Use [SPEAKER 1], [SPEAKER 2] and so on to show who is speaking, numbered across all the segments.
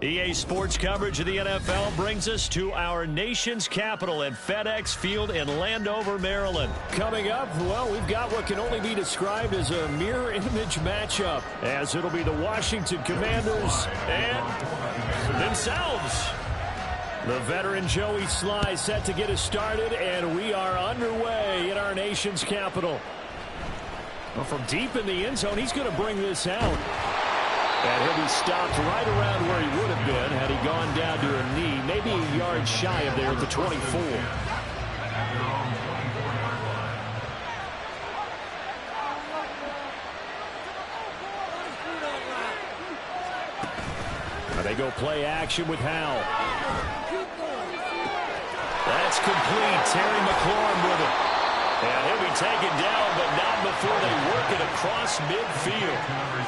[SPEAKER 1] EA Sports coverage of the NFL brings us to our nation's capital at FedEx Field in Landover, Maryland. Coming up, well, we've got what can only be described as a mirror image matchup, as it'll be the Washington Commanders and themselves. The veteran Joey Sly set to get us started, and we are underway in our nation's capital. Well, from deep in the end zone, he's going to bring this out. And he'll be stopped right around where he would have been had he gone down to a knee, maybe a yard shy of there at the 24. They go play action with Howell. That's complete. Terry McLaurin with it. And he'll be taken down, but not before they work it across midfield.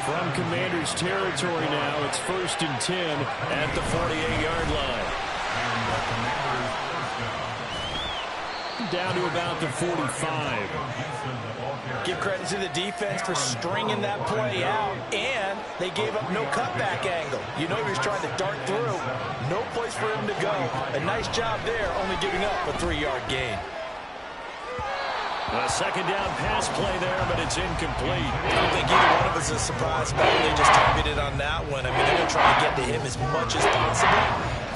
[SPEAKER 1] From Commanders territory now, it's 1st and 10 at the 48-yard line. Down to about the 45.
[SPEAKER 2] Give credit to the defense for stringing that play out, and they gave up no cutback angle. You know he was trying to dart through. No place for him to go. A nice job there, only giving up a 3-yard gain.
[SPEAKER 1] A second down pass play there, but it's incomplete.
[SPEAKER 2] I don't think either one of us is surprised about it. They just targeted on that one. I mean, they're going to try to get to him as much as possible.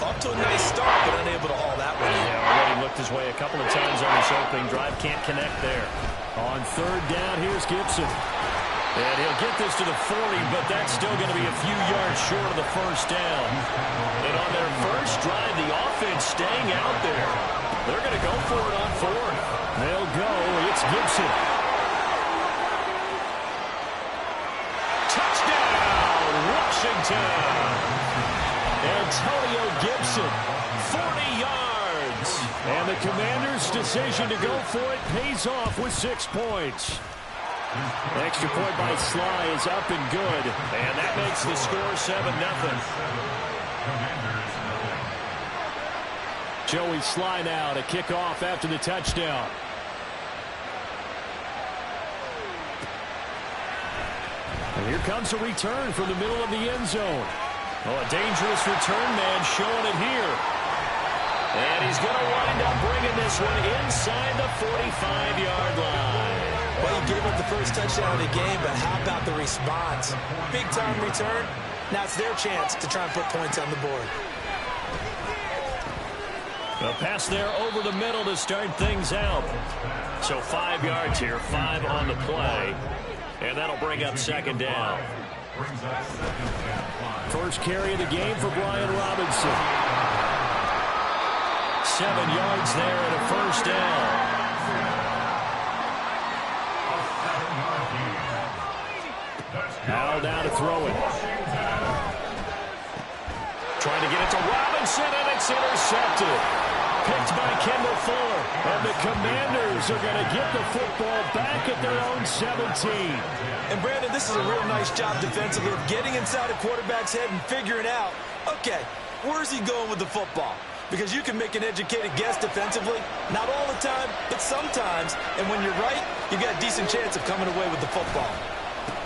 [SPEAKER 2] Up to a nice start, but unable to haul that one in.
[SPEAKER 1] Yeah, already looked his way a couple of times on this opening drive. Can't connect there. On 3rd down, here's Gibson. And he'll get this to the 40, but that's still going to be a few yards short of the first down. And on their first drive, the offense staying out there. They're going to go for it on 4th. They'll go. It's Gibson. Touchdown, Washington. Antonio Gibson, 40 yards. And the Commanders' decision to go for it pays off with 6 points. Extra point by Sly is up and good. And that makes the score 7-0. Joey Sly now to kick off after the touchdown. And here comes a return from the middle of the end zone. Oh, a dangerous return man showing it here. And he's going to wind up bringing this one inside the 45-yard line.
[SPEAKER 2] Well, he gave up the first touchdown of the game, but how about the response? Big-time return. Now it's their chance to try and put points on the board.
[SPEAKER 1] A pass there over the middle to start things out. So 5 yards here, 5 on the play. And that'll bring up 2nd down. First carry of the game for Brian Robinson. 7 yards there and a first down. Howell down to throw it. Trying to get it to Robinson, and it's intercepted. Picked by Kendall Fuller. And the Commanders are going to get the football back at their own 17.
[SPEAKER 2] And, Brandon, this is a real nice job defensively of getting inside a quarterback's head and figuring out, okay, where's he going with the football? Because you can make an educated guess defensively. Not all the time, but sometimes. And when you're right, you got a decent chance of coming away with the football.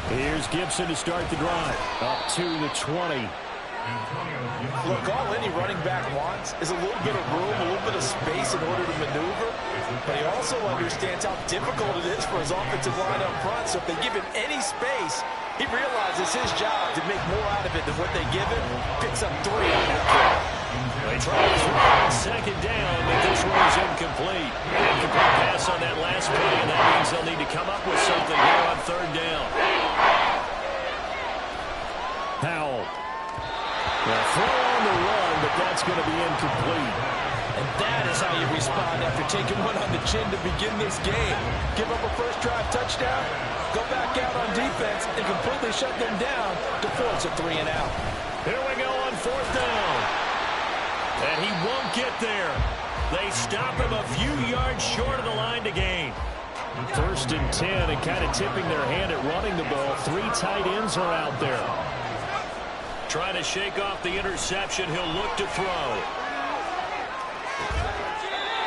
[SPEAKER 1] Here's Gibson to start the drive. Up to the 20.
[SPEAKER 2] Look, all any running back wants is a little bit of room, a little bit of space in order to maneuver. But he also understands how difficult it is for his offensive line up front. So if they give him any space, he realizes his job to make more out of it than what they give him. Picks up 3 on that play.
[SPEAKER 1] They try to throw on 2nd down, but this one is incomplete. Incomplete pass on that last play, and that means they'll need to come up with something here on 3rd down. Howell. Well, throw on the run, but that's going to be incomplete.
[SPEAKER 2] And that is how you respond after taking one on the chin to begin this game. Give up a first drive touchdown, go back out on defense, and completely shut them down to force a 3 and out.
[SPEAKER 1] Here we go on 4th down. And he won't get there. They stop him a few yards short of the line to gain. 1st and 10, and kind of tipping their hand at running the ball. 3 tight ends are out there. Trying to shake off the interception. He'll look to throw.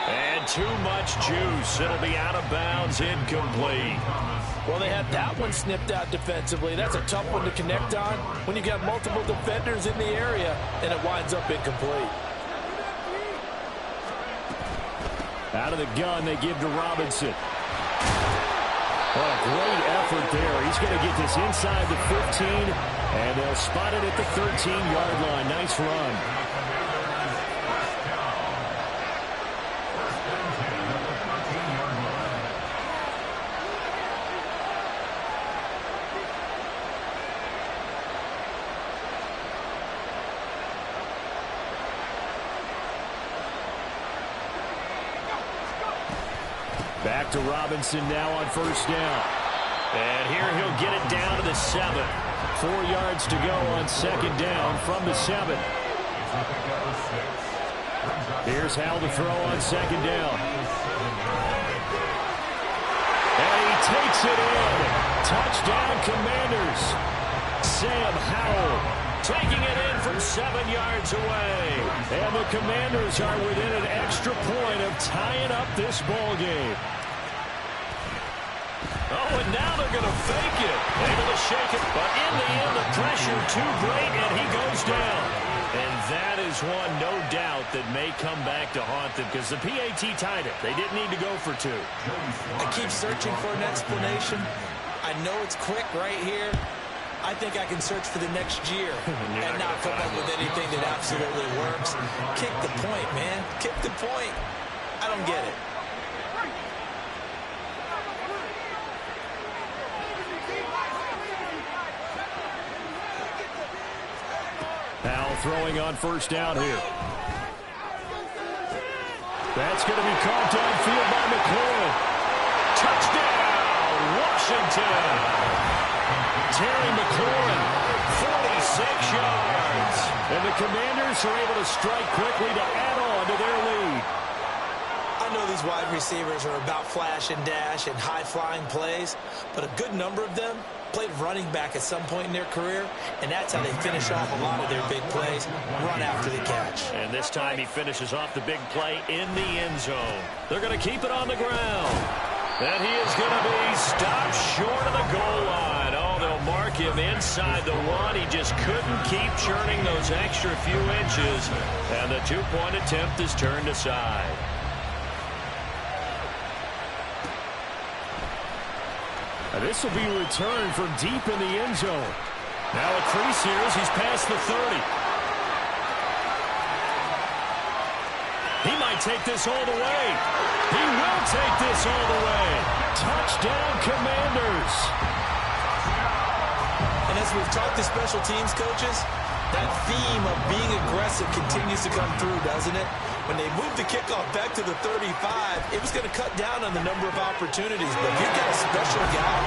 [SPEAKER 1] And too much juice. It'll be out of bounds, incomplete.
[SPEAKER 2] Well, they had that one snipped out defensively. That's a tough one to connect on when you got multiple defenders in the area, and it winds up incomplete.
[SPEAKER 1] Out of the gun, they give to Robinson. What a great effort there. He's going to get this inside the 15, and they'll spot it at the 13-yard line. Nice run. Back to Robinson now on first down. And here he'll get it down to the 7. 4 yards to go on second down from the 7. Here's Hal to throw on second down. And he takes it in. Touchdown, Commanders. Sam Howell taking it in from 7 yards away. And the Commanders are within an extra point of tying up this ball game. Oh, and now they're going to fake it. Able to shake it, but in the end, the pressure too great, and he goes down. And that is one, no doubt, that may come back to haunt them because the PAT tied it. They didn't need to go for 2.
[SPEAKER 2] I keep searching for an explanation. I know it's quick right here. I think I can search for the next year and not come up with anything that absolutely works. Kick the point, man. Kick the point. I don't get it.
[SPEAKER 1] Now throwing on first down here. That's going to be caught downfield by McLaurin. Touchdown, Washington. Terry McLaurin, 46 yards. And the Commanders are able to strike quickly to add on to their lead.
[SPEAKER 2] I know these wide receivers are about flash and dash and high-flying plays, but a good number of them played running back at some point in their career, and that's how they finish off a lot of their big plays, run after the catch.
[SPEAKER 1] And this time he finishes off the big play in the end zone. They're going to keep it on the ground. And he is going to be stopped short of the goal line. Oh, they'll mark him inside the 1. He just couldn't keep churning those extra few inches, and the 2-point attempt is turned aside. This will be returned from deep in the end zone. Now a crease here as he's past the 30. He might take this all the way. He will take this all the way. Touchdown, Commanders.
[SPEAKER 2] And as we've talked to special teams coaches, that theme of being aggressive continues to come through, doesn't it? When they moved the kickoff back to the 35, it was going to cut down on the number of opportunities. But if you've got a special guy,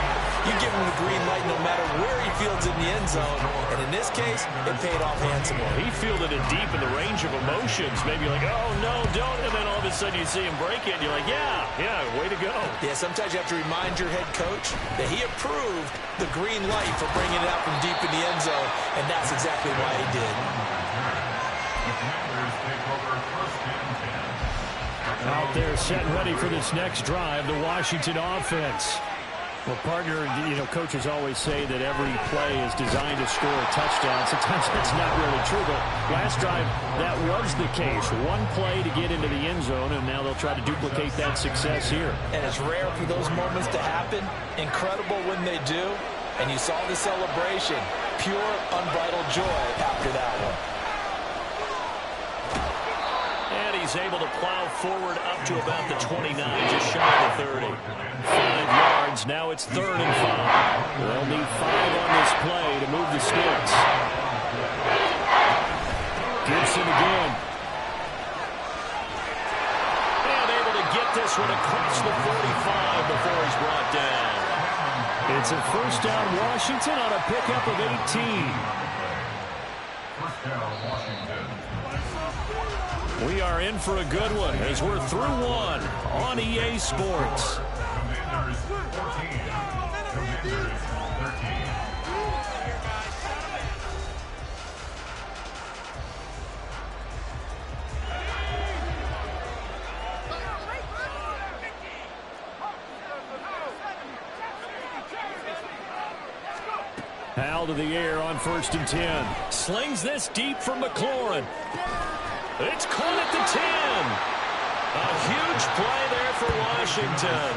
[SPEAKER 2] you give him the green light no matter where he fields in the end zone. And in this case, it paid off handsomely.
[SPEAKER 1] He fielded it deep in the range of emotions. Maybe you're like, oh, no, don't. And then all of a sudden you see him break it, and you're like, yeah, way to go.
[SPEAKER 2] Yeah, sometimes you have to remind your head coach that he approved the green light for bringing it out from deep in the end zone, and that's exactly why he did.
[SPEAKER 1] Out there set and ready for this next drive, the Washington offense. Well, partner, coaches always say that every play is designed to score a touchdown. Sometimes that's not really true, but last drive, that was the case. One play to get into the end zone, and now they'll try to duplicate that success here.
[SPEAKER 2] And it's rare for those moments to happen. Incredible when they do. And you saw the celebration. Pure, unbridled joy after that one.
[SPEAKER 1] And he's able to plow forward up to about the 29, just shy of the 30. 5 yards, now it's 3rd and 5. They'll need 5 on this play to move the sticks. Gibson again. And able to get this one across the 45 before he's brought down. It's a first down Washington on a pickup of 18.
[SPEAKER 3] First down Washington.
[SPEAKER 1] We are in for a good one as we're through one on EA Sports.
[SPEAKER 3] Commanders 14. Commanders 13.
[SPEAKER 1] Howell to the air on 1st and 10. Slings this deep from McLaurin. It's caught at the 10. A huge play there for Washington.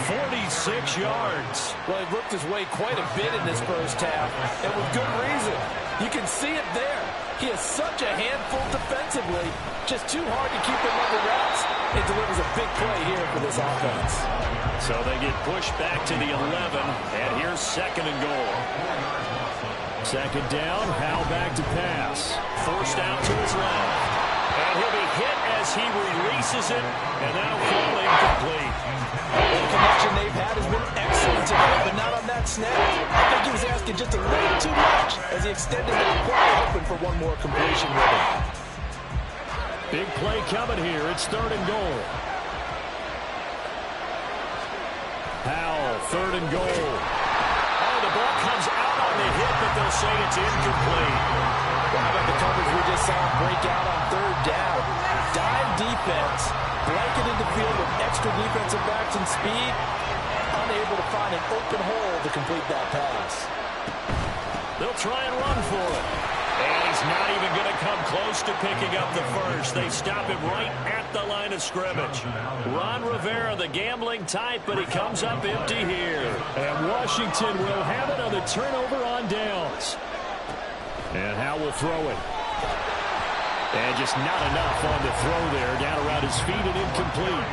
[SPEAKER 1] 46 yards.
[SPEAKER 2] Well, he worked his way quite a bit in this first half, and with good reason. You can see it there. He is such a handful defensively. Just too hard to keep him under wraps. It delivers a big play here for this offense.
[SPEAKER 1] So they get pushed back to the 11, and here's 2nd and goal. 2nd down, Howell back to pass. Forced out to his left. And he'll be hit as he releases it, and now falling complete.
[SPEAKER 2] The connection they've had has been excellent today, but not on that snap. I think he was asking just a little too much as he extended that play, hoping for one more completion with him.
[SPEAKER 1] Big play coming here. It's 3rd and goal. Howell, 3rd and goal. Oh, the ball comes out on the hit, but they'll say it's incomplete.
[SPEAKER 2] How about the coverage we just saw him break out on 3rd down? Dive defense, blanketed the field with extra defensive backs and speed, unable to find an open hole to complete that pass.
[SPEAKER 1] They'll try and run for it. And he's not even going to come close to picking up the first. They stop him right at the line of scrimmage. Ron Rivera, the gambling type, but he comes up empty here. And Washington will have it on the turnover on downs. And Howell will throw it. And just not enough on the throw there. Down around his feet and incomplete.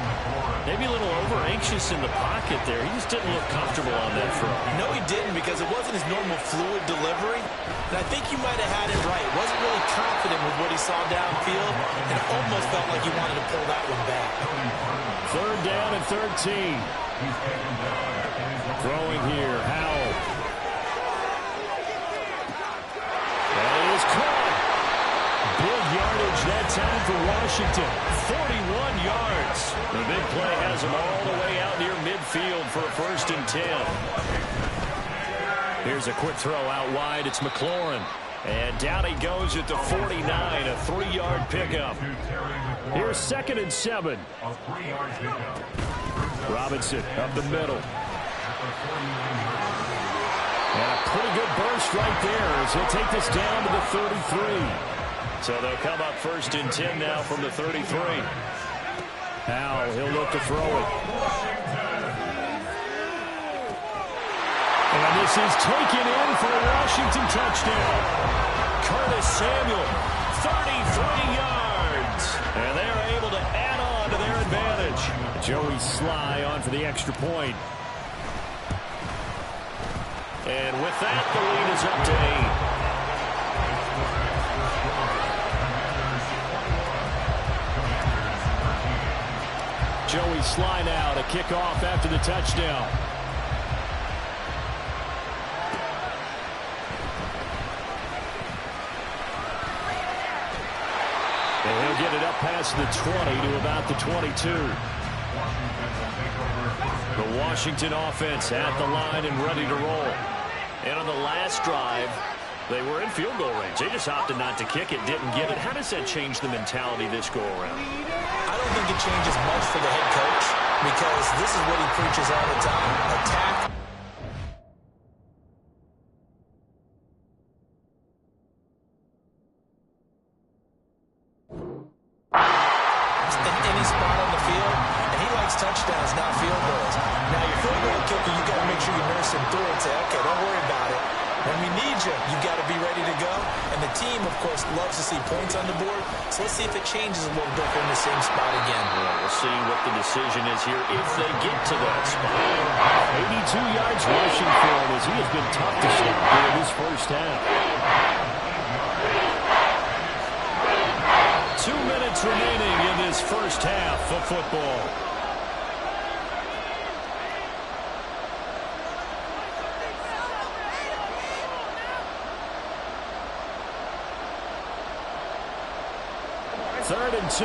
[SPEAKER 1] Maybe a little over-anxious in the pocket there. He just didn't look comfortable on that throw.
[SPEAKER 2] No, he didn't, because it wasn't his normal fluid delivery. And I think you might have had it right. Wasn't really confident with what he saw downfield, and it almost felt like he wanted to pull that one back.
[SPEAKER 1] 3rd down and 13. Throwing here, Howell. That is caught. Big yardage that time for Washington. 41 yards. The big play has him all the way out near midfield for a 1st and 10. Here's a quick throw out wide. It's McLaurin. And down he goes at the 49, a 3-yard pickup. Here's 2nd and 7. Robinson up the middle. And a pretty good burst right there as he'll take this down to the 33. So they'll come up 1st and 10 now from the 33. Howell, he'll look to throw it. And this is taken in for a Washington touchdown. Curtis Samuel, 33 yards. And they're able to add on to their advantage. Joey Sly on for the extra point. And with that, the lead is up to 8. Joey Sly now to kick off after the touchdown. And he'll get it up past the 20 to about the 22. The Washington offense at the line and ready to roll. And on the last drive, they were in field goal range. They just opted not to kick it, didn't give it. How does that change the mentality this go-around?
[SPEAKER 2] I don't think it changes much for the head coach, because this is what he preaches all the time. Attack. In any spot on the field, and he likes touchdowns, not field goals. Now, your field goal kicker, you got to make sure you nurse him through and say, okay, don't worry about it. When we need you, you got to be ready to go. And the team, of course, loves to see points on the board. So let's see if it changes a little bit in the same spot again.
[SPEAKER 1] Well, we'll see what the decision is here if they get to that spot. 82 yards rushing for him as he has been tough to stop here in this first half. 2 minutes remaining in this first half of football. Third and 2.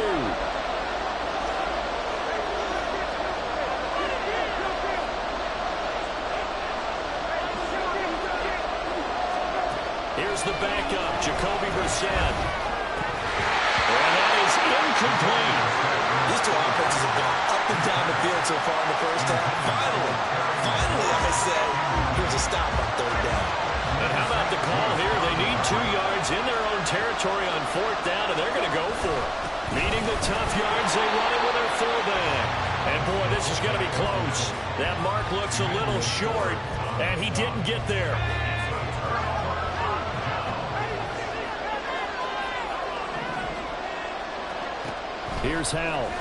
[SPEAKER 1] Here's the backup, Jacoby Brissett. And that is incomplete.
[SPEAKER 2] These two offenses have gone up and down the field so far in the first half. Finally, I say, here's a stop on 3rd down.
[SPEAKER 1] And how about tough yards. They run it with their fullback. And, boy, this is going to be close. That mark looks a little short, and he didn't get there. Here's Howell.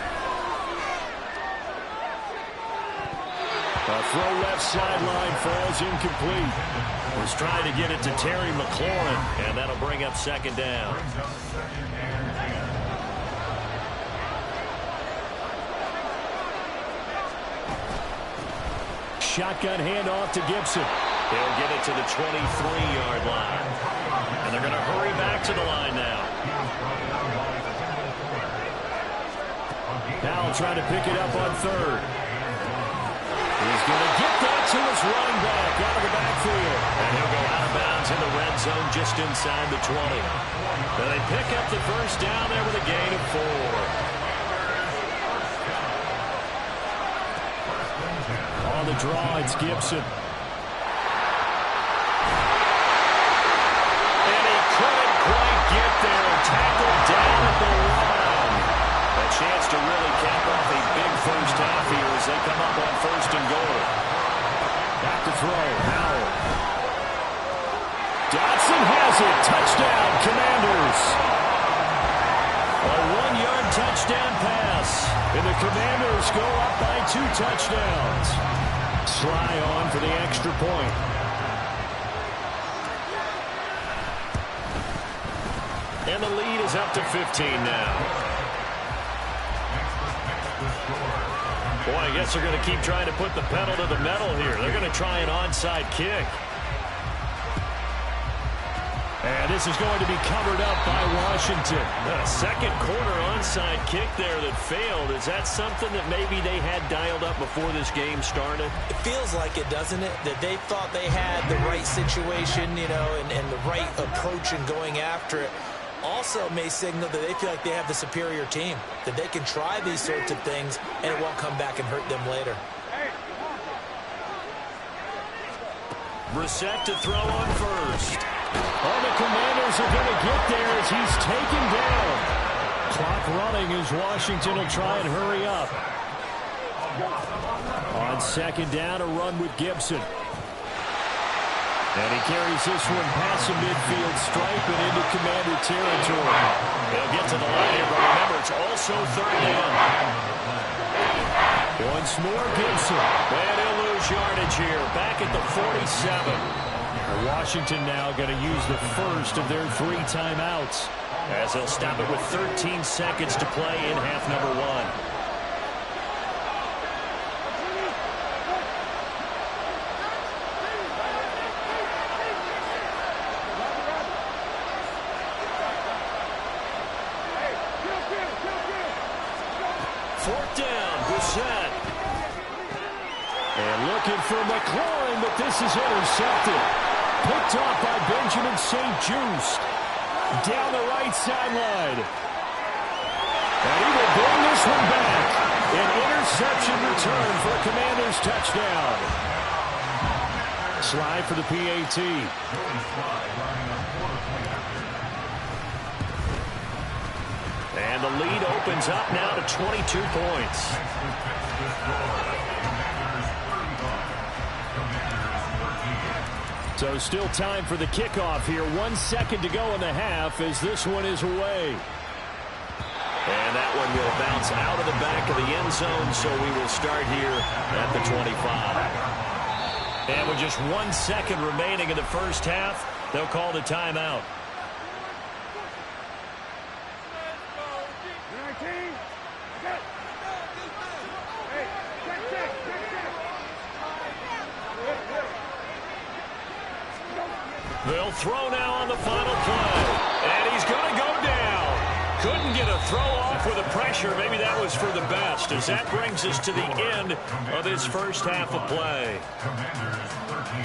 [SPEAKER 1] A throw left sideline falls incomplete. Was trying to get it to Terry McLaurin, and that'll bring up second down. Shotgun handoff to Gibson. He'll get it to the 23-yard line. And they're going to hurry back to the line now. Howell trying to pick it up on third. He's going to get that to his running back out of the backfield. And he'll go out of bounds in the red zone just inside the 20. Then they pick up the first down there with a gain of 4. On the draw, it's Gibson. And he couldn't quite get there. Tackled down at the line. A chance to really cap off a big first half here as they come up on first and goal. Back to throw. Howell. Dotson has it. Touchdown, Commanders. A 1-yard touchdown pass. And the Commanders go up by 2 touchdowns. Sly on for the extra point. And the lead is up to 15 now. Boy, I guess they're going to keep trying to put the pedal to the metal here. They're going to try an onside kick. And this is going to be covered up by Washington. A second quarter onside kick there that failed. Is that something that maybe they had dialed up before this game started?
[SPEAKER 2] It feels like it, doesn't it? That they thought they had the right situation, you know, and the right approach in going after it. Also may signal that they feel like they have the superior team, that they can try these sorts of things and it won't come back and hurt them later.
[SPEAKER 1] Brissett to throw on first. Oh, the Commanders are going to get there as he's taken down. Clock running as Washington will try and hurry up. On second down, a run with Gibson. And he carries this one past the midfield stripe and into Commander territory. They'll get to the line here, but remember, it's also third down. Once more, Gibson. And he'll lose yardage here, back at the 47. Washington now going to use the first of their 3 timeouts, as they'll stop it with 13 seconds to play in half number 1. Fourth down, Brissett. And looking for McLaurin, but this is intercepted. Picked off by Benjamin St. Just. Down the right sideline. And he will bring this one back. An interception return for a Commanders touchdown. Slide for the PAT. And the lead opens up now to 22 points. So still time for the kickoff here. 1 second to go in the half as this one is away. And that one will bounce out of the back of the end zone, so we will start here at the 25. And with just 1 second remaining in the first half, they'll call the timeout. They'll throw now on the final play. And he's going to go down. Couldn't get a throw off with the pressure. Maybe that was for the best, as that brings us to the end of his first half of play.
[SPEAKER 3] Commanders 13.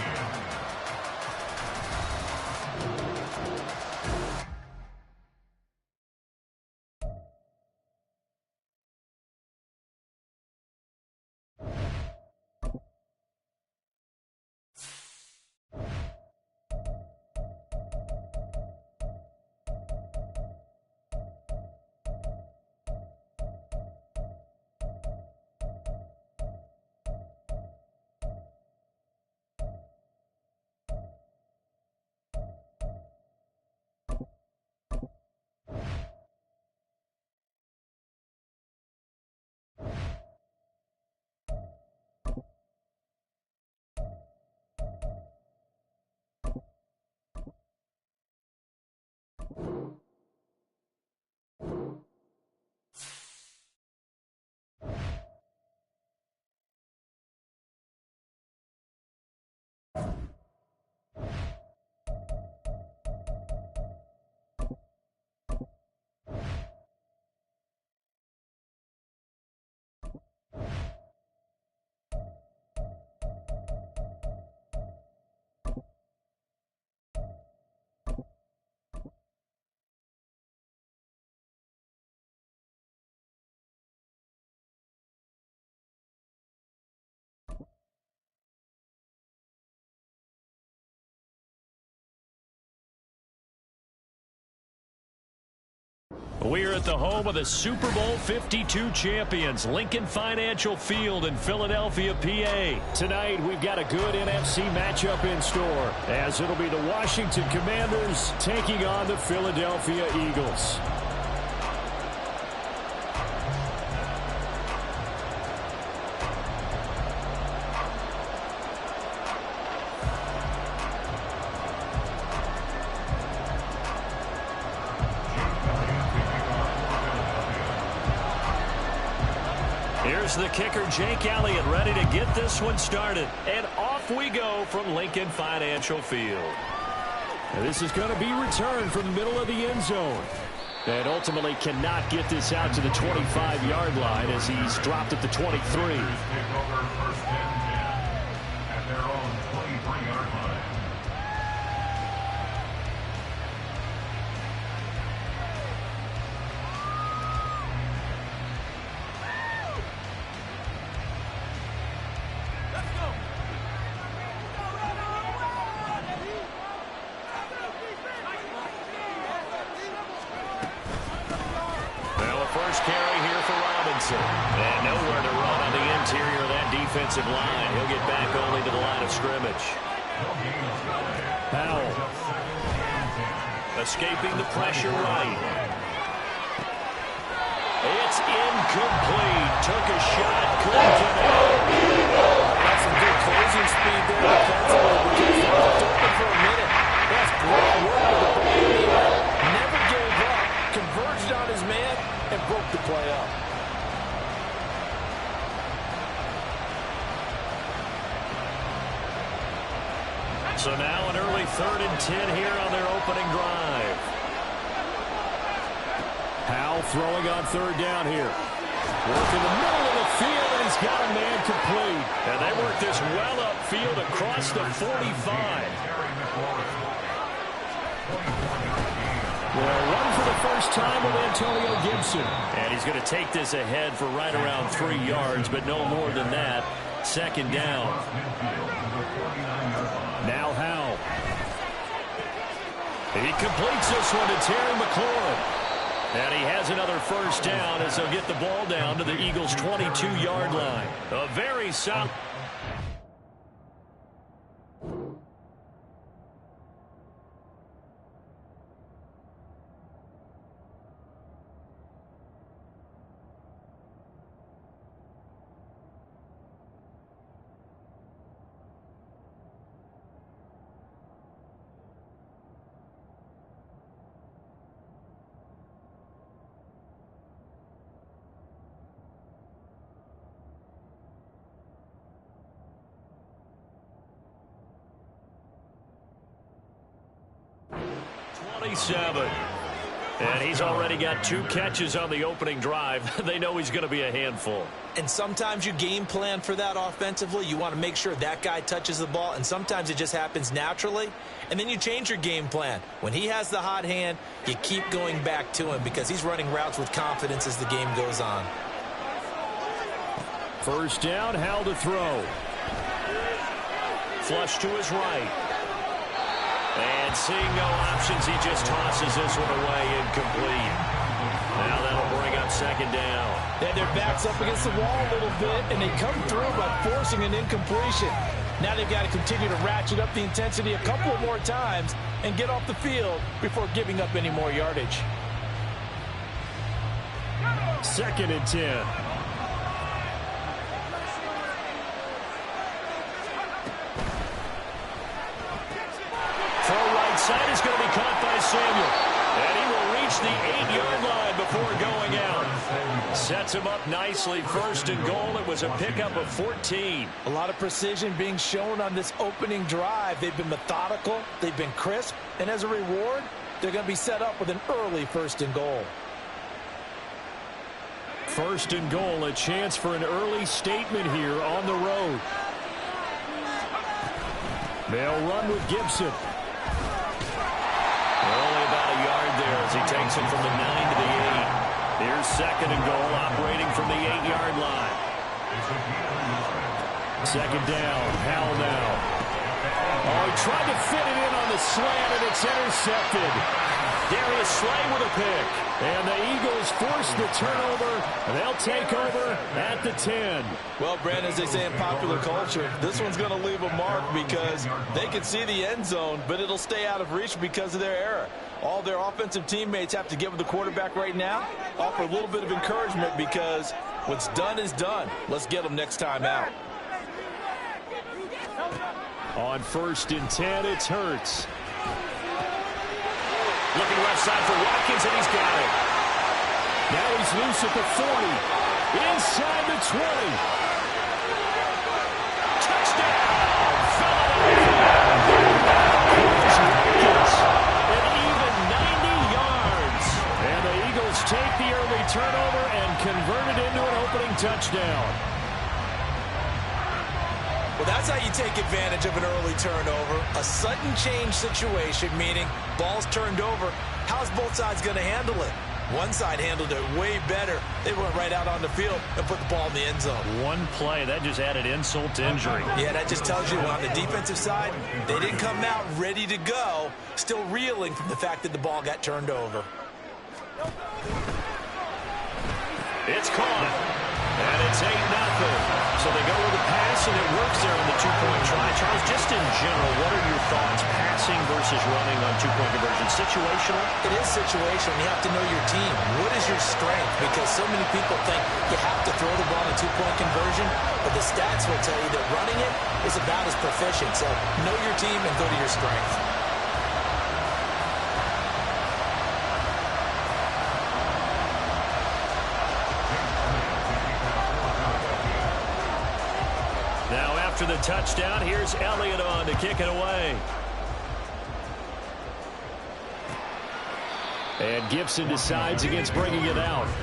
[SPEAKER 1] We're at the home of the Super Bowl 52 champions, Lincoln Financial Field in Philadelphia, PA. Tonight, we've got a good NFC matchup in store, as it'll be the Washington Commanders taking on the Philadelphia Eagles. Here's the kicker, Jake Elliott, ready to get this one started. And off we go from Lincoln Financial Field. And this is going to be returned from the middle of the end zone. And ultimately cannot get this out to the 25-yard line as he's dropped at the 23.
[SPEAKER 3] First and 10 at their own 23-yard line.
[SPEAKER 1] First carry here for Robinson. And nowhere to run on the interior of that defensive line. He'll get back only to the line of scrimmage. Powell. Escaping the pressure right. It's incomplete. Took a shot. Couldn't connect.
[SPEAKER 2] That's some good closing speed there defensively because they left open for a minute. That's great work with the ball. Never gave up. Converged on his man and broke the play up.
[SPEAKER 1] So now an early 3rd and 10 here on their opening drive. Powell throwing on 3rd down here. Work in the middle of the field, and he's got a man complete. And they work this well upfield across the 45. Well, run for the first time with Antonio Gibson. And he's going to take this ahead for right around 3 yards, but no more than that. 2nd down. Now Howell. He completes this one to Terry McLaurin. And he has another first down as he'll get the ball down to the Eagles' 22-yard line. A very solid. And he's already got 2 catches on the opening drive. They know he's going to be a handful.
[SPEAKER 2] And sometimes you game plan for that offensively. You want to make sure that guy touches the ball, and sometimes it just happens naturally. And then you change your game plan. When he has the hot hand, you keep going back to him because he's running routes with confidence as the game goes on.
[SPEAKER 1] First down, Howell to throw. Flush to his right. And seeing no options, he just tosses this one away, incomplete. Now that'll bring up 2nd down.
[SPEAKER 2] And their back's up against the wall a little bit, and they come through by forcing an incompletion. Now they've got to continue to ratchet up the intensity a couple more times and get off the field before giving up any more yardage.
[SPEAKER 1] 2nd and 10. Side is going to be caught by Samuel. And he will reach the 8-yard line before going out. Sets him up nicely. 1st and goal. It was a pickup of 14.
[SPEAKER 2] A lot of precision being shown on this opening drive. They've been methodical. They've been crisp. And as a reward, they're going to be set up with an early 1st and goal.
[SPEAKER 1] 1st and goal. A chance for an early statement here on the road. They'll run with Gibson. Only about a yard there as he takes it from the 9 to the 8. Here's 2nd and goal, operating from the 8-yard line. 2nd down, Howell now. Oh, he tried to fit it in on the slant, and it's intercepted. Darius Slay with a pick. And the Eagles force the turnover. They'll take over at the 10.
[SPEAKER 2] Well, Brandon, as they say in popular culture, this one's going to leave a mark because they can see the end zone, but it'll stay out of reach because of their error. All their offensive teammates have to get with the quarterback right now, offer a little bit of encouragement because what's done is done. Let's get them next time out.
[SPEAKER 1] On 1st and 10, it's Hurts. Looking left side for Watkins, and he's got it. Now he's loose at the 40. Inside the 20. Touchdown! Watkins. An even 90 yards. And the Eagles take the early turnover and convert it into an opening touchdown.
[SPEAKER 2] Well, that's how you take advantage of an early turnover. A sudden change situation, meaning ball's turned over. How's both sides going to handle it? One side handled it way better. They went right out on the field and put the ball in the end zone.
[SPEAKER 1] One play, that just added insult to injury.
[SPEAKER 2] Yeah, that just tells you on the defensive side, they didn't come out ready to go, still reeling from the fact that the ball got turned over.
[SPEAKER 1] It's caught. And it's 8-0. So they go with a pass, and it works there on the two-point try. Charles, just in general, what are your thoughts, passing versus running on two-point conversion? Situational?
[SPEAKER 2] It is situational. You have to know your team. What is your strength? Because so many people think you have to throw the ball in a two-point conversion, but the stats will tell you that running it is about as proficient. So know your team and go to your strength.
[SPEAKER 1] After the touchdown, here's Elliott on to kick it away. And Gibson decides against bringing it out.
[SPEAKER 3] At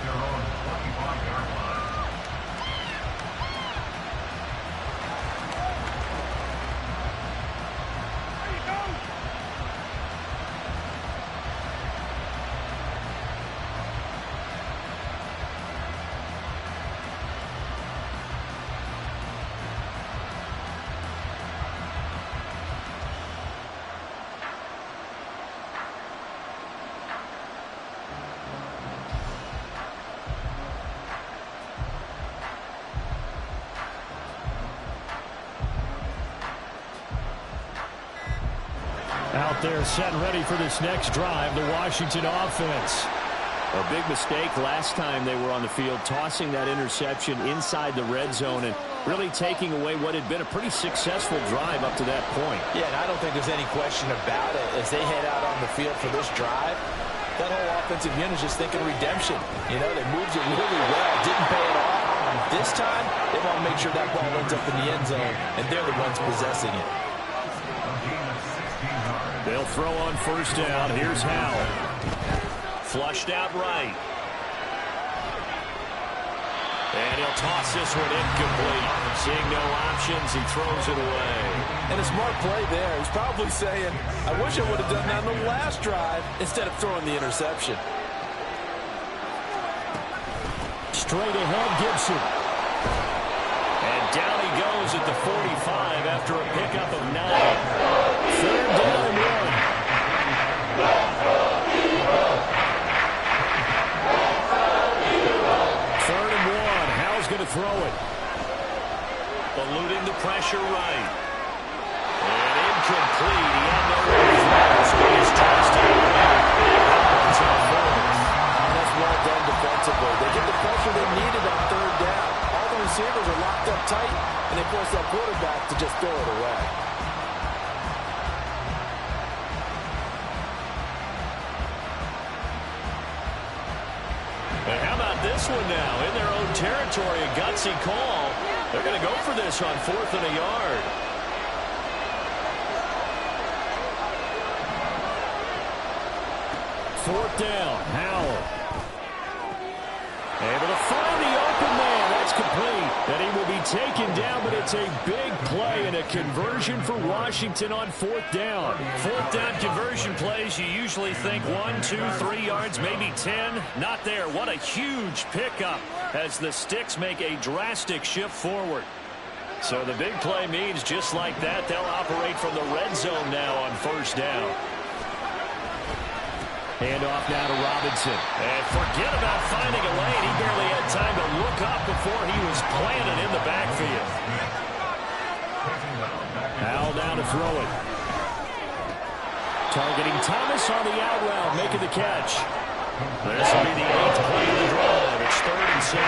[SPEAKER 3] their own 25-yard line.
[SPEAKER 1] Out there set and ready for this next drive, the Washington offense. A big mistake last time they were on the field, tossing that interception inside the red zone and really taking away what had been a pretty successful drive up to that point.
[SPEAKER 2] Yeah, and I don't think there's any question about it. As they head out on the field for this drive, that whole offensive unit is just thinking redemption. You know, they moved it really well, didn't pay it off. This time, they want to make sure that ball ends up in the end zone, and they're the ones possessing it.
[SPEAKER 1] They'll throw on 1st down. Here's Howell. Flushed out right. And he'll toss this one incomplete. Seeing no options, he throws it away.
[SPEAKER 2] And a smart play there. He's probably saying, I wish I would have done that on the last drive instead of throwing the interception.
[SPEAKER 1] Straight ahead, Gibson. And down he goes at the 45 after a pickup of 9. 3rd down and 1. To throw it. Eluding the pressure right. And incomplete. He had nowhere to throw, so he is tossed out.
[SPEAKER 2] That's well done defensively. They get the pressure they needed on 3rd down. All the receivers are locked up tight, and they force that quarterback to just throw it away.
[SPEAKER 1] And how about this one now? In their own territory, a gutsy call. They're going to go for this on 4th and a yard. Fourth down, Howell. Able to find the open man. That's complete. And he will be taken down, but it's a big play and a conversion for Washington on 4th down. 4th down conversion plays, you usually think 1, 2, 3 yards, maybe 10. Not there. What a huge pickup as the Sticks make a drastic shift forward. So the big play means just like that, they'll operate from the red zone now on 1st down. Hand off now to Robinson. And forget about finding a lane. He barely had time to look up before he was planted in the backfield. Howell down to throw it. Targeting Thomas on the out route, making the catch. This will be the 8th play of the drive. It's 3rd and 7.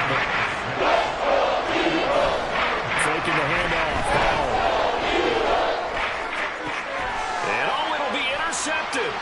[SPEAKER 1] Faking the handoff. Howell. And it'll be intercepted.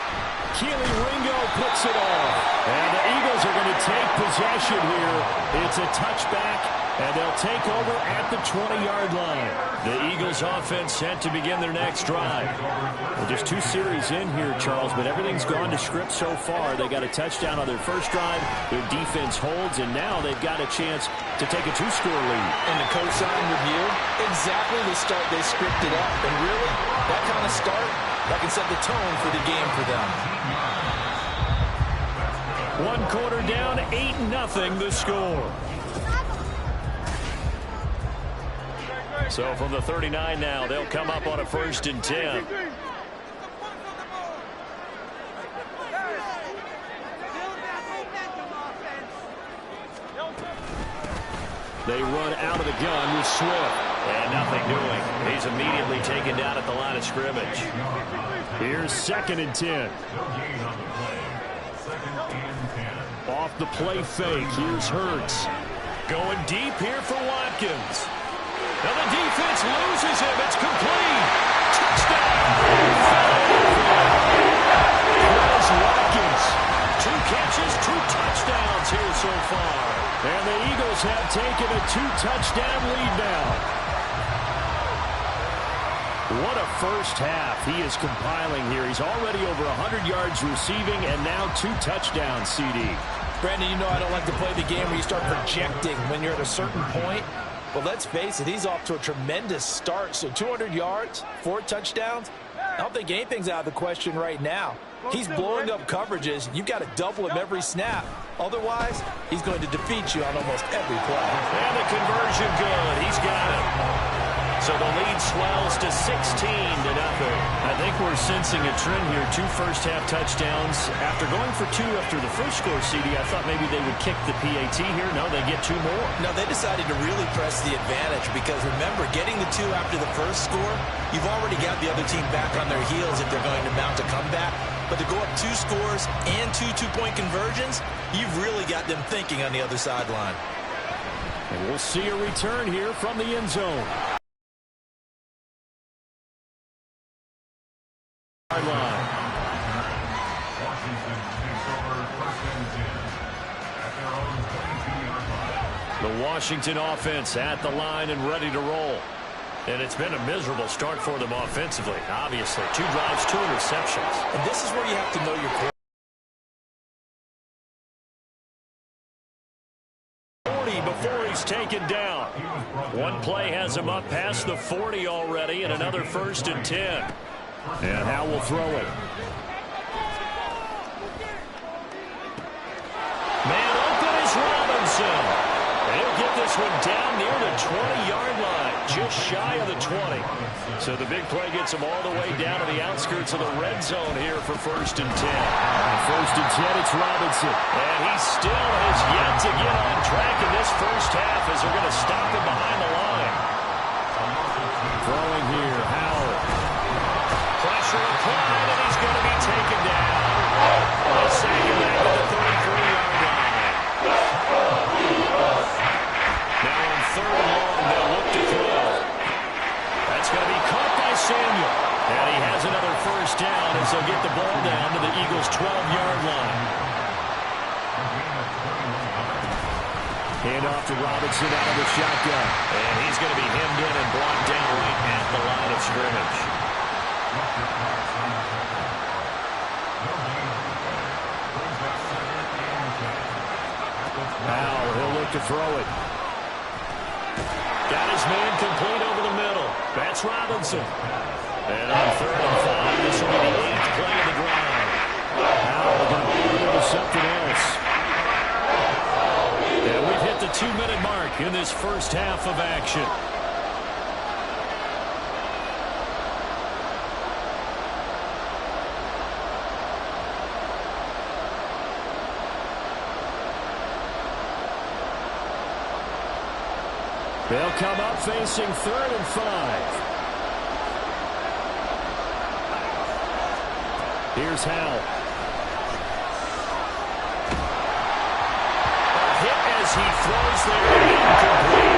[SPEAKER 1] Keely Ringo puts it off. And the Eagles are going to take possession here. It's a touchback, and they'll take over at the 20-yard line. The Eagles offense set to begin their next drive. Well, just 2 series in here, Charles, but everything's gone to script so far. They got a touchdown on their first drive. Their defense holds, and now they've got a chance to take a 2-score lead.
[SPEAKER 2] And the cosign review, exactly the start they scripted up. And really, that kind of start, that can set the tone for the game for them.
[SPEAKER 1] 1 quarter down, 8-0 the score. So from the 39 now, they'll come up on a 1st and 10. They run out of the gun with Swift. And nothing doing. He's immediately taken down at the line of scrimmage. Here's 2nd and 10. Off the play fake. Here's Hurts. Going deep here for Watkins. Now the defense loses him. It's complete. Touchdown. Here's Watkins. 2 catches, 2 touchdowns here so far. And the Eagles have taken a 2-touchdown lead now. What a first half he is compiling here. He's already over 100 yards receiving and now 2 touchdowns, CD.
[SPEAKER 2] Brandon, you know I don't like to play the game where you start projecting when you're at a certain point. But let's face it, he's off to a tremendous start. So 200 yards, 4 touchdowns. I don't think anything's out of the question right now. He's blowing up coverages. You've got to double him every snap. Otherwise, he's going to defeat you on almost every play.
[SPEAKER 1] And the conversion good. He's got it. So the lead swells to 16-0. I think we're sensing a trend here. 2 first-half touchdowns. After going for 2 after the first score, CD, I thought maybe they would kick the PAT here. No, they get 2 more.
[SPEAKER 2] No, they decided to really press the advantage because, remember, getting the 2 after the first score, you've already got the other team back on their heels if they're going to mount a comeback. But to go up 2 scores and 2 two-point conversions, you've really got them thinking on the other sideline.
[SPEAKER 1] And we'll see a return here from the end zone. The Washington offense at the line and ready to roll. And it's been a miserable start for them offensively, obviously. 2 drives, 2 interceptions.
[SPEAKER 2] And this is where you have to know your quarterback.
[SPEAKER 1] 40 before he's taken down. 1 play has him up past the 40 already, and another 1st and 10. And Howell will throw it. Man open is Robinson. He'll get this one down near the 20-yard line, just shy of the 20. So the big play gets him all the way down to the outskirts of the red zone here for 1st and 10. 1st and 10, it's Robinson. And he still has yet to get on track in this first half as they're going to stop him behind the line. Throwing here, Howell. Pressure applied, and he's going to be taken down. They'll send him back to the 33-yard line. Now on 3rd and long, they'll look to throw. That's going to be caught by Samuel. And he has another 1st down as they'll get the ball down to the Eagles' 12-yard line. Hand off to Robinson out of the shotgun. And he's going to be hemmed in and brought down right at the line of scrimmage. Now he'll look to throw it. Got his man complete over the middle. That's Robinson. And on 3rd and 5, this will be the 8th play of the drive. Now we're going to move into something else. And we've hit the 2-minute mark in this first half of action. They'll come up facing 3rd and 5. Here's Howell. A hit as he throws there. Incomplete.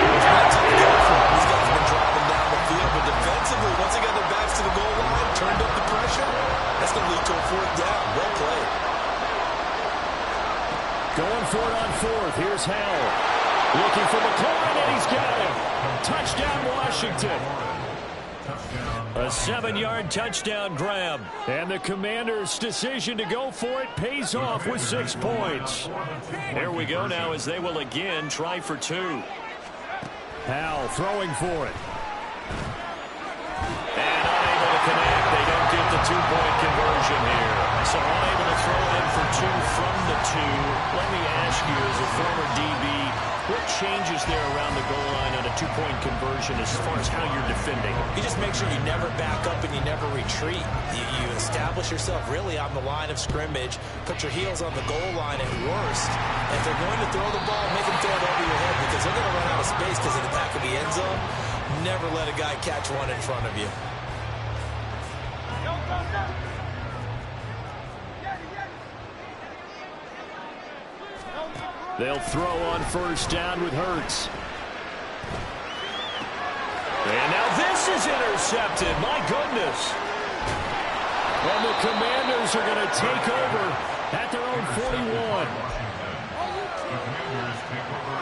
[SPEAKER 2] It's not tough to go for him. These guys have been driving down the field, but defensively, once they got their backs to the goal line, turned up the pressure, that's going to lead to a 4th down. Well played.
[SPEAKER 1] Going for it on 4th. Here's Howell. Looking for McLaurin, and he's got him. Touchdown, Washington. A 7-yard touchdown grab. And the Commanders' decision to go for it pays off with 6 points. There we go now as they will again try for 2. Howell throwing for it. And unable to connect. They don't get the 2-point conversion here. So unable to throw it in for 2 from the 2. Let me ask you, as a former DB, what changes there around the goal line on a 2-point conversion as far as how you're defending?
[SPEAKER 2] You just make sure you never back up and you never retreat. You establish yourself really on the line of scrimmage, put your heels on the goal line at worst. If they're going to throw the ball, make them throw it over your head because they're going to run out of space because of the back of the end zone. Never let a guy catch one in front of you.
[SPEAKER 1] They'll throw on 1st down with Hurts. And now this is intercepted. My goodness. And the Commanders are going to take over at their own 41.
[SPEAKER 3] The Commanders take over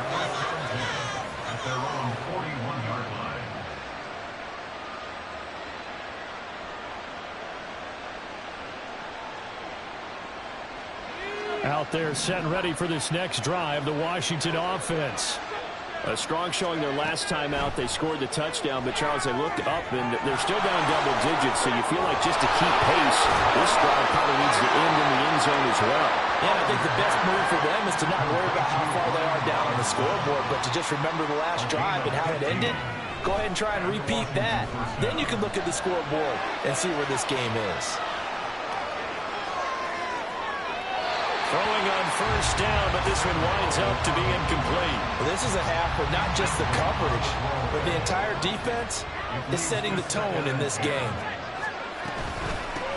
[SPEAKER 3] at their own 41-yard line.
[SPEAKER 1] Out there set and ready for this next drive, the Washington offense. A strong showing their last time out. They scored the touchdown, but Charles, they looked up and they're still down double digits, so you feel like just to keep pace, this drive probably needs to end in the end zone as well.
[SPEAKER 2] Yeah, I think the best move for them is to not worry about how far they are down on the scoreboard, but to just remember the last drive and how it ended. Go ahead and try and repeat that. Then you can look at the scoreboard and see where this game is.
[SPEAKER 1] Throwing on 1st down, but this one winds up to be incomplete.
[SPEAKER 2] Well, this is a half where not just the coverage, but the entire defense is setting the tone in this game.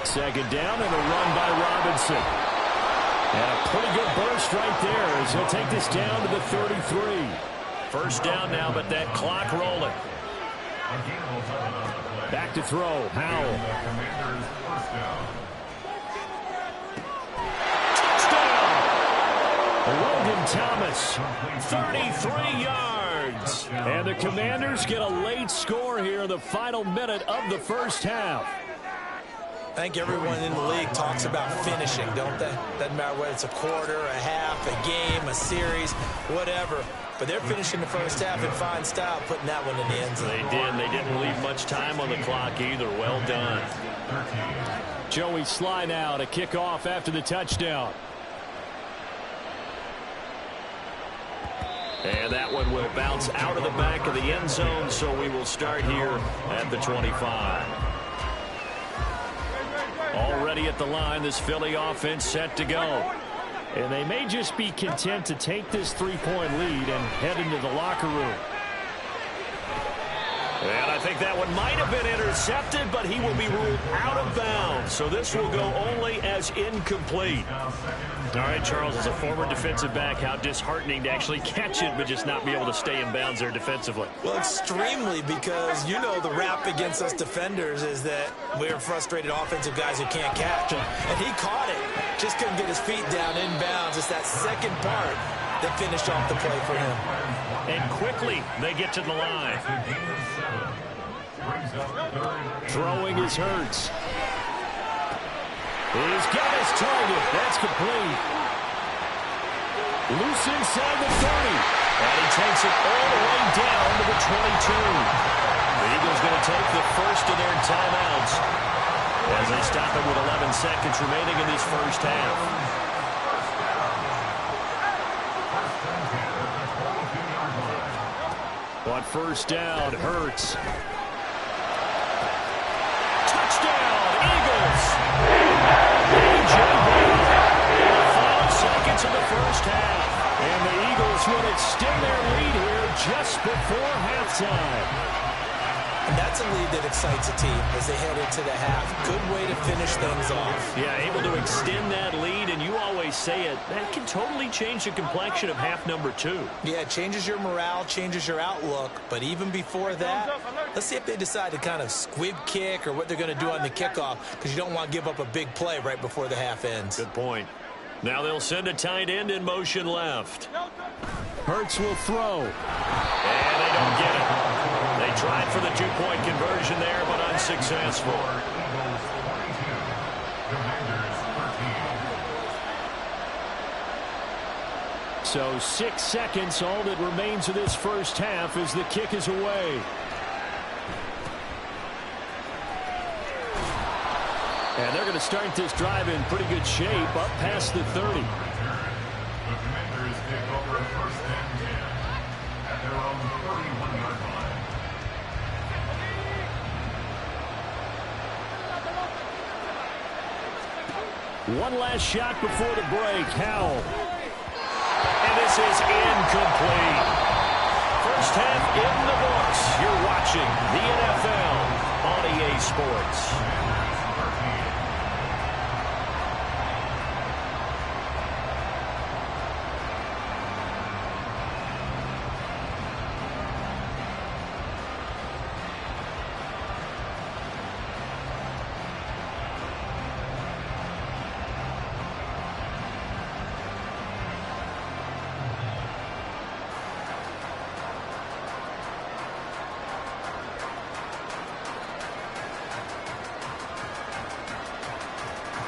[SPEAKER 1] 2nd down and a run by Robinson. And a pretty good burst right there as he'll take this down to the 33. 1st down now, but that clock rolling. Back to throw, Howell.
[SPEAKER 3] Commanders 1st down.
[SPEAKER 1] Logan Thomas, 33 yards. And the Commanders get a late score here in the final minute of the 1st half.
[SPEAKER 2] I think everyone in the league talks about finishing, don't they? Doesn't matter whether it's a quarter, a half, a game, a series, whatever. But they're finishing the 1st half in fine style, putting that one in the end zone.
[SPEAKER 1] They did. They didn't leave much time on the clock either. Well done. Joey Sly now to kick off after the touchdown. And that one will bounce out of the back of the end zone, so we will start here at the 25. Already at the line, this Philly offense set to go. And they may just be content to take this 3-point lead and head into the locker room. And I think that one might have been intercepted, but he will be ruled out of bounds. So this will go only as incomplete. All right, Charles, as a former defensive back, how disheartening to actually catch it, but just not be able to stay in bounds there defensively.
[SPEAKER 2] Well, extremely, because you know the rap against us defenders is that we're frustrated offensive guys who can't catch. And he caught it, just couldn't get his feet down in bounds. It's that second part that finished off the play for him.
[SPEAKER 1] And quickly, they get to the line. Throwing his Hurts. He's got his target. That's complete. Loose inside the 30. And he takes it all the way down to the 22. The Eagles going to take the first of their timeouts as they stop it with 11 seconds remaining in this 1st half. On 1st down, Hurts. Touchdown, Eagles! A.J. Brown. The final seconds of the 1st half. And the Eagles will extend their lead here just before halftime.
[SPEAKER 2] And that's a lead that excites a team as they head into the half. Good way to finish things off.
[SPEAKER 1] Yeah, able to extend that lead, and you always say it, that can totally change the complexion of half number 2.
[SPEAKER 2] Yeah, it changes your morale, changes your outlook. But even before that, let's see if they decide to kind of squib kick or what they're going to do on the kickoff, because you don't want to give up a big play right before the half ends.
[SPEAKER 1] Good point. Now they'll send a tight end in motion left. Hurts will throw. And they don't get it. They tried for the 2-point conversion there, but unsuccessful. So 6 seconds, all that remains of this first half as the kick is away. And they're going to start this drive in pretty good shape, up past the 30.
[SPEAKER 3] The Commanders take over first and 10 at their own 41-yard line.
[SPEAKER 1] One last shot before the break. Howell. And this is incomplete. First half in the books. You're watching the NFL on EA Sports.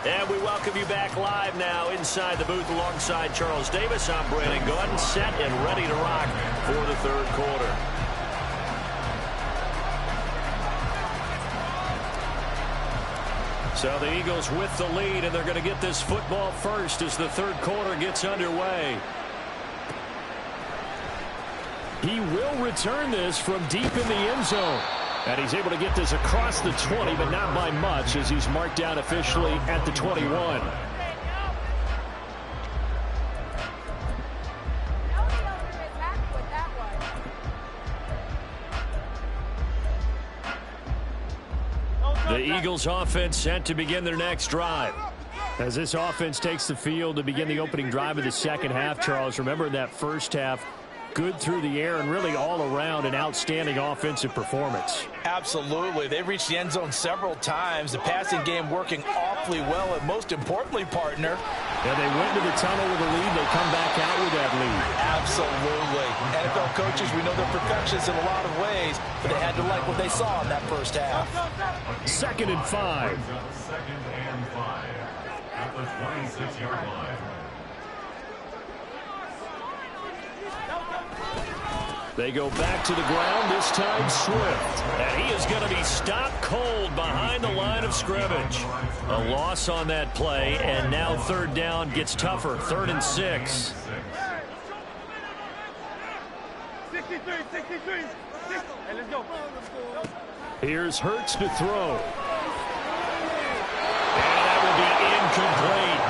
[SPEAKER 1] And we welcome you back live now inside the booth alongside Charles Davis. I'm Brandon Gordon, set and ready to rock for the third quarter. So the Eagles with the lead, and they're going to get this football first as the third quarter gets underway. He will return this from deep in the end zone. And he's able to get this across the 20, but not by much as he's marked down officially at the 21. The Eagles offense set to begin their next drive. As this offense takes the field to begin the opening drive of the second half, Charles, remember in that first half, good through the air and really all around an outstanding offensive performance.
[SPEAKER 2] Absolutely. They've reached the end zone several times. The passing game working awfully well, and most importantly, partner.
[SPEAKER 1] Yeah, they went to the tunnel with a lead. They come back out with that lead.
[SPEAKER 2] Absolutely. NFL coaches, we know they're perfectionists in a lot of ways, but they had to like what they saw in that first half.
[SPEAKER 1] 2nd and 5.
[SPEAKER 3] 2nd and 5 at the 26-yard line.
[SPEAKER 1] They go back to the ground, this time Swift. And he is going to be stopped cold behind the line of scrimmage. A loss on that play, and now third down gets tougher. 3rd and 6.
[SPEAKER 4] 63. Hey, let's go.
[SPEAKER 1] Here's Hurts to throw. And that will be incomplete.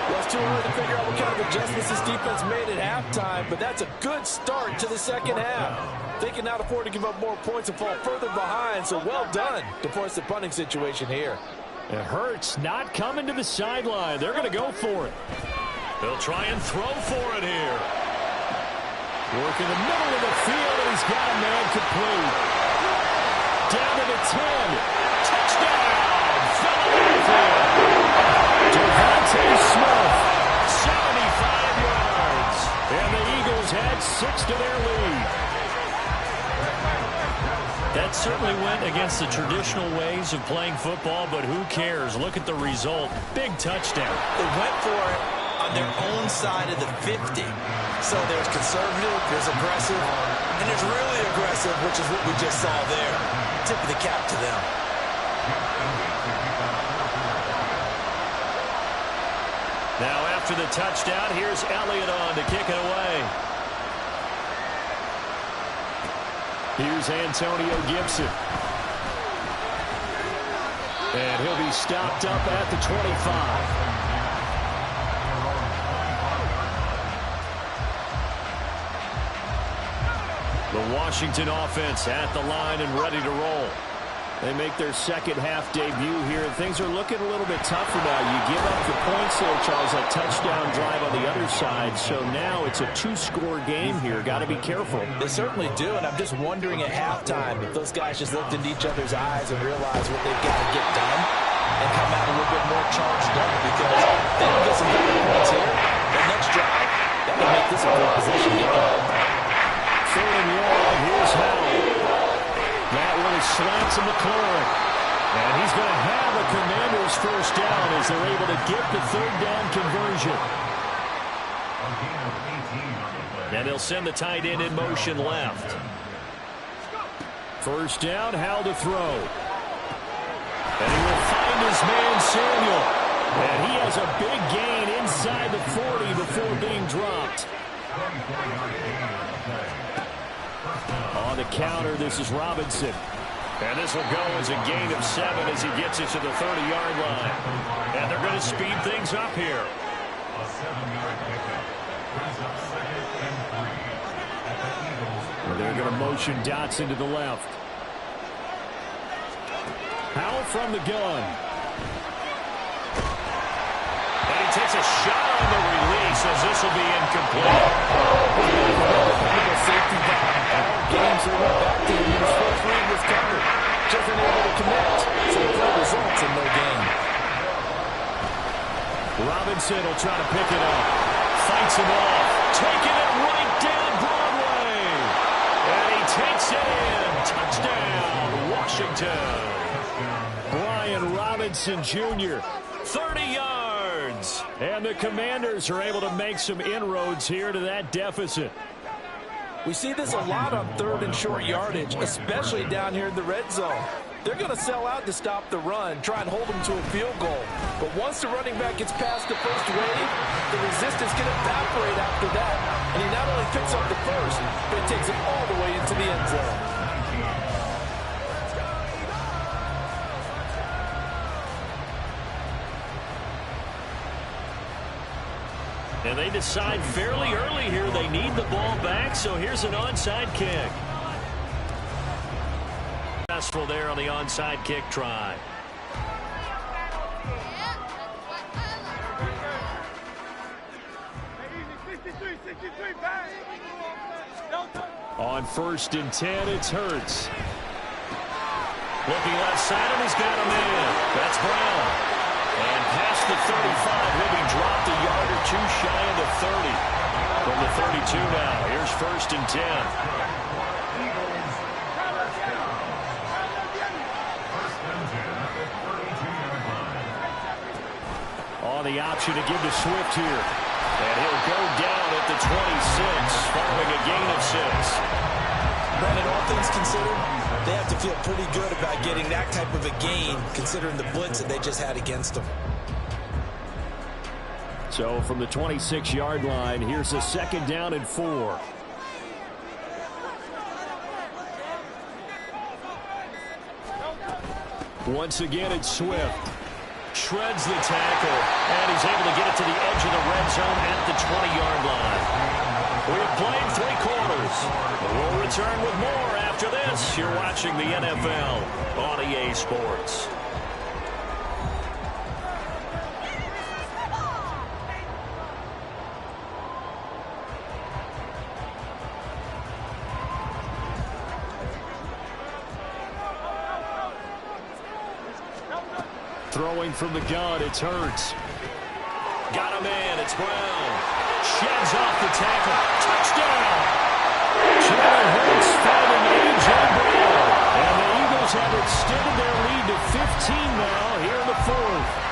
[SPEAKER 2] Well, it's too early to figure out what kind of adjustments this defense made at halftime, but that's a good start to the second half. They cannot afford to give up more points and fall further behind, so well done to force the punting situation here.
[SPEAKER 1] And Hurts not coming to the sideline. They're going to go for it. They'll try and throw for it here. Work in the middle of the field, and he's got a man complete. Down to the 10. Touchdown! Philadelphia! Devontae Smith, 75 yards. And the Eagles had 6 to their lead. That certainly went against the traditional ways of playing football, but who cares? Look at the result. Big touchdown.
[SPEAKER 2] They went for it on their own side of the 50. So there's conservative, there's aggressive, and there's really aggressive, which is what we just saw there. Tip of the cap to them.
[SPEAKER 1] Now after the touchdown, here's Elliott on to kick it away. Here's Antonio Gibson. And he'll be stopped up at the 25. The Washington offense at the line and ready to roll. They make their second half debut here. Things are looking a little bit tougher now. You give up the points there, Charles, that touchdown drive on the other side. So now it's a two-score game here. Got to be careful.
[SPEAKER 2] They certainly do, and I'm just wondering at halftime if those guys just looked into each other's eyes and realized what they've got to get done and come out a little bit more charged up, because they don't get some better points here. The next drive, that would make this a good position to get going.
[SPEAKER 1] Third and long, here's Howell. That one is slants to McLaurin. And he's going to have a Commanders first down as they're able to get the third down conversion. And they'll send the tight end in motion left. First down, Howell to throw. And he will find his man Samuel. And he has a big gain inside the 40 before being dropped. On the counter, this is Robinson. And this will go as a gain of 7 as he gets it to the 30-yard line. And they're going to speed things up here.
[SPEAKER 3] A 7-yard pickup brings up 2nd and 3 at the Eagles.
[SPEAKER 1] They're going to motion Dotson to the left. Howell from the gun. And he takes a shot on the release as this will be incomplete.
[SPEAKER 2] Safety back. All games are went back to him. His first read was covered. Just unable to connect. So the play results in no gain.
[SPEAKER 1] Robinson will try to pick it up. Fights him off. Taking it right down Broadway. And he takes it in. Touchdown, Washington. Brian Robinson Jr., 30 yards. And the Commanders are able to make some inroads here to that deficit.
[SPEAKER 2] We see this a lot on third and short yardage, especially down here in the red zone. They're going to sell out to stop the run, try and hold them to a field goal. But once the running back gets past the first wave, the resistance can evaporate after that. And he not only picks up the first, but he takes it all the way into the end zone.
[SPEAKER 1] And they decide fairly early here they need the ball back, so here's an onside kick. Successful there on the onside kick try. On 1st and 10, it's Hurts. Looking left side, and he's got a man. That's Brown. And past the 35, he'll be dropped a yard or two shy of the 30. From the 32 now, here's 1st and 10. On the option to give to Swift here. And he'll go down at the 26, following a gain of 6.
[SPEAKER 2] Brandon, all things considered, they have to feel pretty good about getting that type of a gain, considering the blitz that they just had against them.
[SPEAKER 1] So from the 26-yard line, here's a 2nd down and 4. Once again, it's Swift. Shreds the tackle, and he's able to get it to the edge of the red zone at the 20-yard line. We've played 3 quarters. We'll return with more after this. You're watching the NFL on EA Sports. Throwing from the gun, it's Hurts. Got a man, it's Brown. Sheds off the tackle. Touchdown! Jalen Hurts finding A.J. Brown. And the Eagles have extended their lead to 15 now here in the 4th.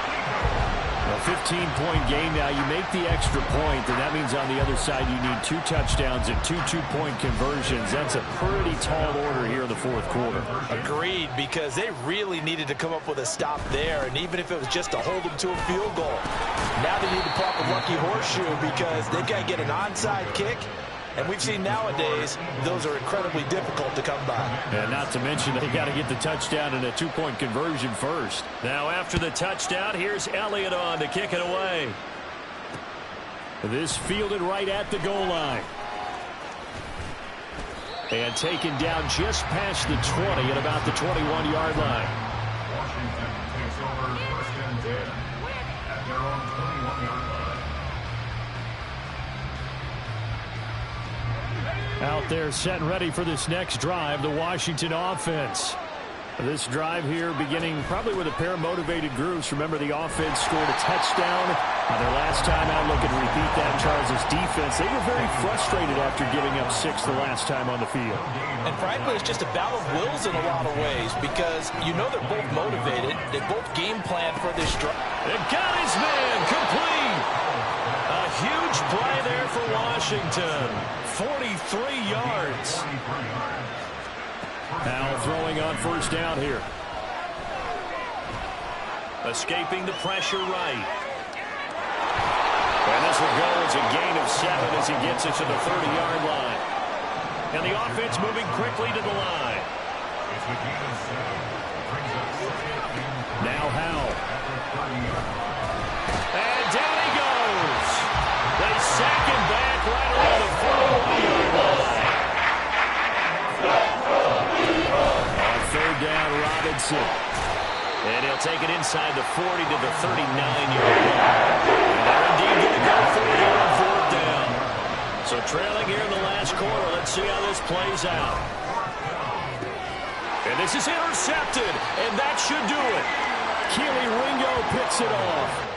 [SPEAKER 1] A 15-point game now. You make the extra point, and that means on the other side you need 2 touchdowns and 2 two-point conversions. That's a pretty tall order here in the 4th quarter.
[SPEAKER 2] Agreed, because they really needed to come up with a stop there, and even if it was just to hold them to a field goal. Now they need to pop a lucky horseshoe because they've got to get an onside kick, and we've seen nowadays those are incredibly difficult to come by.
[SPEAKER 1] And not to mention they got to get the touchdown and a 2-point conversion first. Now after the touchdown, here's Elliott on to kick it away. This fielded right at the goal line. And taken down just past the 20 at about the 21-yard line.
[SPEAKER 3] Washington takes over 1st and 10 at their own 21-yard line.
[SPEAKER 1] Out there set and ready for this next drive, the Washington offense. This drive here beginning probably with a pair of motivated groups. Remember, the offense scored a touchdown on their last time out, looking to repeat that in Charles' defense. They were very frustrated after giving up 6 the last time on the field.
[SPEAKER 2] And frankly, it's just a battle of wills in a lot of ways because you know they're both motivated. They both game plan for this drive.
[SPEAKER 1] They got his man complete. A huge play there for Washington. 43 yards. Now throwing on 1st down here. Escaping the pressure right. And this will go as a gain of 7 as he gets it to the 30-yard line. And the offense moving quickly to the line. Now Howell. And down he goes. They sack him back right around the 41-yard line. On 3rd down, Robinson. And he'll take it inside the 40 to the 39-yard line. And they're indeed going to go for it on 4th down. So trailing here in the last quarter. Let's see how this plays out. And this is intercepted. And that should do it. Keely Ringo picks it off.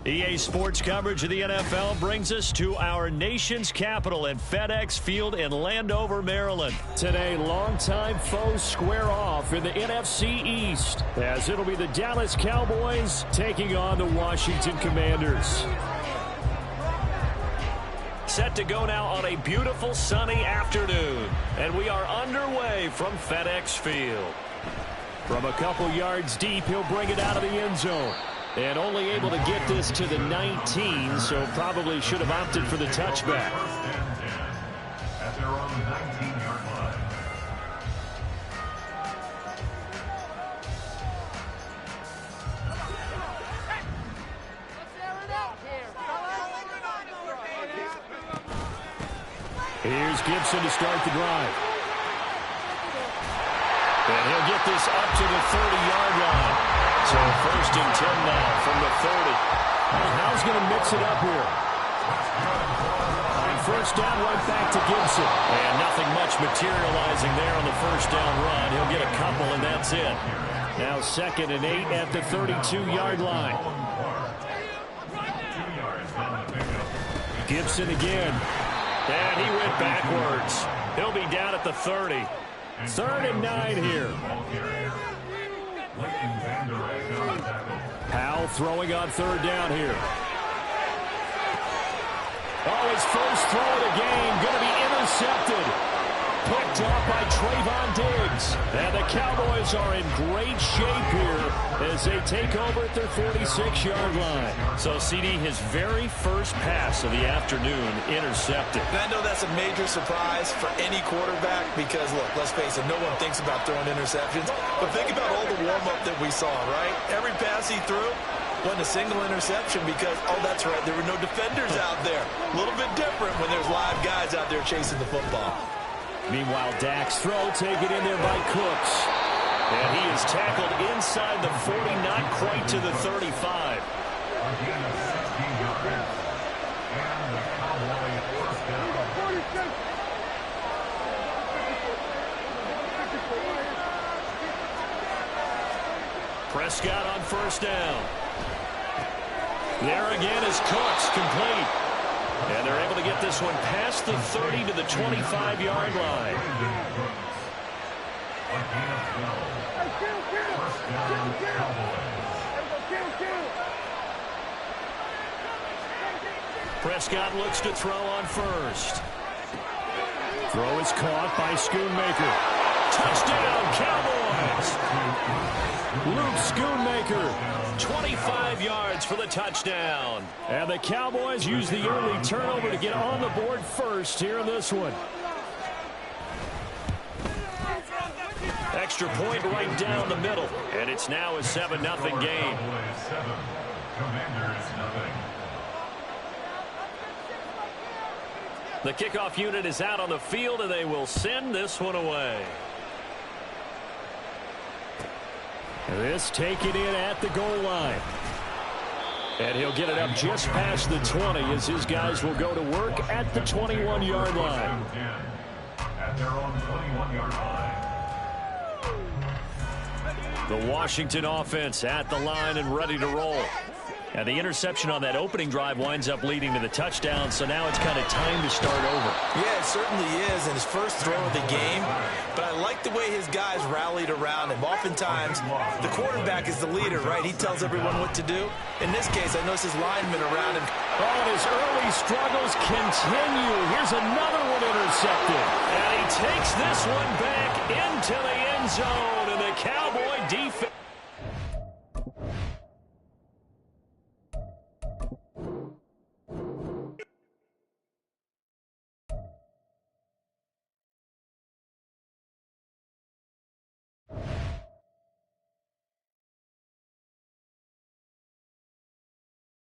[SPEAKER 1] EA Sports coverage of the NFL brings us to our nation's capital at FedEx Field in Landover, Maryland. Today, longtime foes square off in the NFC East, as it'll be the Dallas Cowboys taking on the Washington Commanders. Set to go now on a beautiful sunny afternoon, and we are underway from FedEx Field. From a couple yards deep, he'll bring it out of the end zone. And only able to get this to the 19, so probably should have opted for the touchback.
[SPEAKER 3] At their own 19-yard line.
[SPEAKER 1] Here's Gibson to start the drive. And he'll get this up to the 30-yard line. So 1st and 10 now from the 30. How's going to mix it up here? On 1st down, right back to Gibson. And nothing much materializing there on the 1st down run. He'll get a couple, and that's it. Now 2nd and 8 at the 32-yard line. Gibson again. And he went backwards. He'll be down at the 30. 3rd and 9 here. Howell throwing on 3rd down here. Oh, his first throw of the game going to be intercepted. Picked off by Trayvon Diggs. And the Cowboys are in great shape here as they take over at their 46-yard line. So, CD, his very first pass of the afternoon intercepted.
[SPEAKER 2] And I know that's a major surprise for any quarterback because, look, let's face it, no one thinks about throwing interceptions. But think about all the warm-up that we saw, right? Every pass he threw, Wasn't a single interception because, oh, that's right, there were no defenders out there. A little bit different when there's live guys out there chasing the football.
[SPEAKER 1] Meanwhile, Dak's throw taken in there by Cooks. And he is tackled inside the 40, not quite to the 35.
[SPEAKER 3] Again, a 16-yard. And the Cowboy first down.
[SPEAKER 1] Prescott on first down. There again is Cooks, complete. And they're able to get this one past the 30 to the 25-yard line. Prescott looks to throw on first. Throw is caught by Schoonmaker. Touchdown, Cowboys! Luke Schoonmaker, 25 yards for the touchdown. And the Cowboys use the early turnover to get on the board first here in this one. Extra point right down the middle. And it's now a 7-0 game. The kickoff unit is out on the field, and they will send this one away. This taken in at the goal line. And he'll get it up just past the 20 as his guys will go to work at the 21-yard line.
[SPEAKER 3] At their own 21-yard line.
[SPEAKER 1] The Washington offense at the line and ready to roll. And the interception on that opening drive winds up leading to the touchdown, so now it's kind of time to start over.
[SPEAKER 2] Yeah, it certainly is, and his first throw of the game. But I like the way his guys rallied around him. Oftentimes, the quarterback is the leader, right? He tells everyone what to do. In this case, I notice his linemen around him.
[SPEAKER 1] Oh, and his early struggles continue. Here's another one intercepted. And he takes this one back into the end zone, and the Cowboy defense.